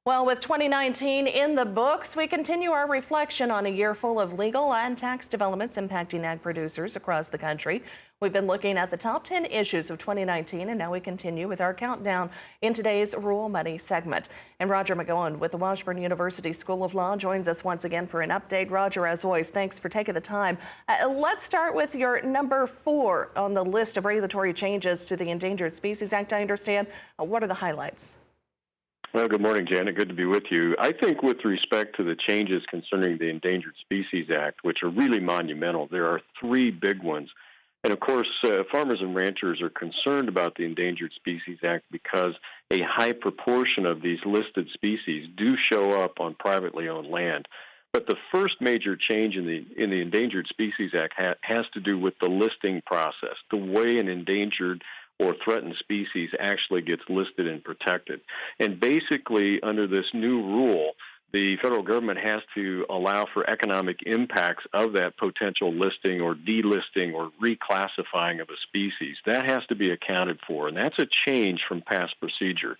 Well, with 2019 in the books, we continue our reflection on a year full of legal and tax developments impacting ag producers across the country. We've been looking at the top 10 issues of 2019, and now we continue with our countdown in today's Rural Money segment. And Roger McEowen with the Washburn University School of Law joins us once again for an update. Roger, as always, thanks for taking the time. Let's start with your number 4 on the list of regulatory changes to the Endangered Species Act, I understand. What are the highlights? Well, good morning, Janet. Good to be with you. I think with respect to the changes concerning the Endangered Species Act, which are really monumental, there are 3 big ones. And of course, farmers and ranchers are concerned about the Endangered Species Act because a high proportion of these listed species do show up on privately owned land. But the first major change in the Endangered Species Act has to do with the listing process, the way an endangered or threatened species actually gets listed and protected. And basically, under this new rule, the federal government has to allow for economic impacts of that potential listing or delisting or reclassifying of a species. That has to be accounted for, and that's a change from past procedure.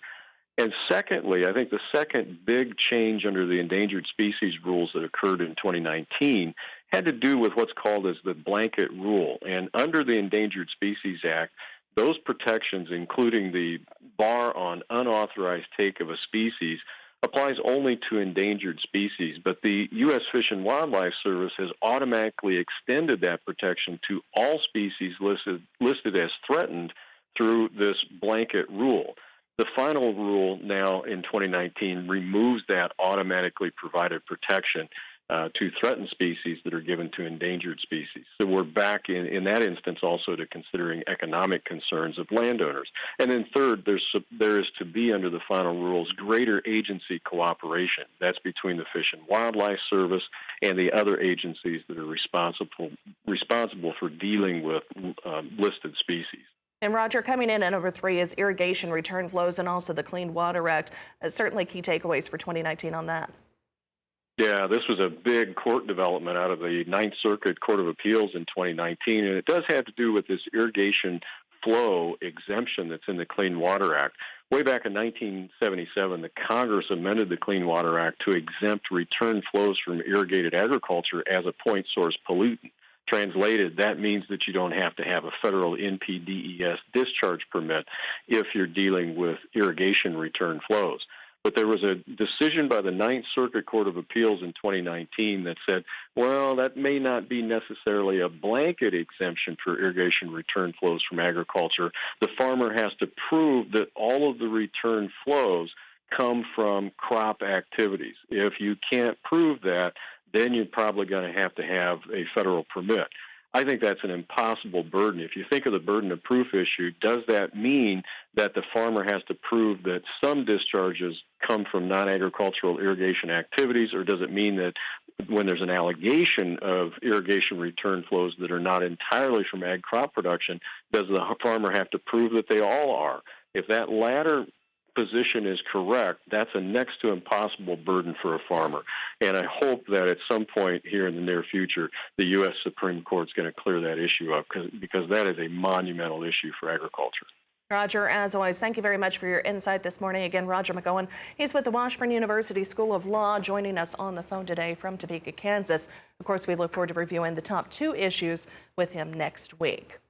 And secondly, I think the second big change under the endangered species rules that occurred in 2019 had to do with what's called as the blanket rule. And under the Endangered Species Act, those protections, including the bar on unauthorized take of a species, applies only to endangered species. But the U.S. Fish and Wildlife Service has automatically extended that protection to all species listed as threatened through this blanket rule. The final rule now in 2019 removes that automatically provided protection to threatened species that are given to endangered species. So we're back in that instance also to considering economic concerns of landowners. And then third, there is to be under the final rules greater agency cooperation. That's between the Fish and Wildlife Service and the other agencies that are responsible for dealing with listed species. And Roger, coming in at number 3 is irrigation return flows and also the Clean Water Act. Certainly key takeaways for 2019 on that. Yeah, this was a big court development out of the Ninth Circuit Court of Appeals in 2019, and it does have to do with this irrigation flow exemption that's in the Clean Water Act. Way back in 1977, the Congress amended the Clean Water Act to exempt return flows from irrigated agriculture as a point source pollutant. Translated, that means that you don't have to have a federal NPDES discharge permit if you're dealing with irrigation return flows. But there was a decision by the Ninth Circuit Court of Appeals in 2019 that said, well, that may not be necessarily a blanket exemption for irrigation return flows from agriculture. The farmer has to prove that all of the return flows come from crop activities. If you can't prove that, then you're probably going to have a federal permit. I think that's an impossible burden. If you think of the burden of proof issue, does that mean that the farmer has to prove that some discharges come from non-agricultural irrigation activities, or does it mean that when there's an allegation of irrigation return flows that are not entirely from ag crop production, does the farmer have to prove that they all are? If that latter position is correct, that's a next to impossible burden for a farmer. And I hope that at some point here in the near future, the U.S. Supreme Court is going to clear that issue up because that is a monumental issue for agriculture. Roger, as always, thank you very much for your insight this morning. Again, Roger McEowen, he's with the Washburn University School of Law, joining us on the phone today from Topeka, Kansas. Of course, we look forward to reviewing the top 2 issues with him next week.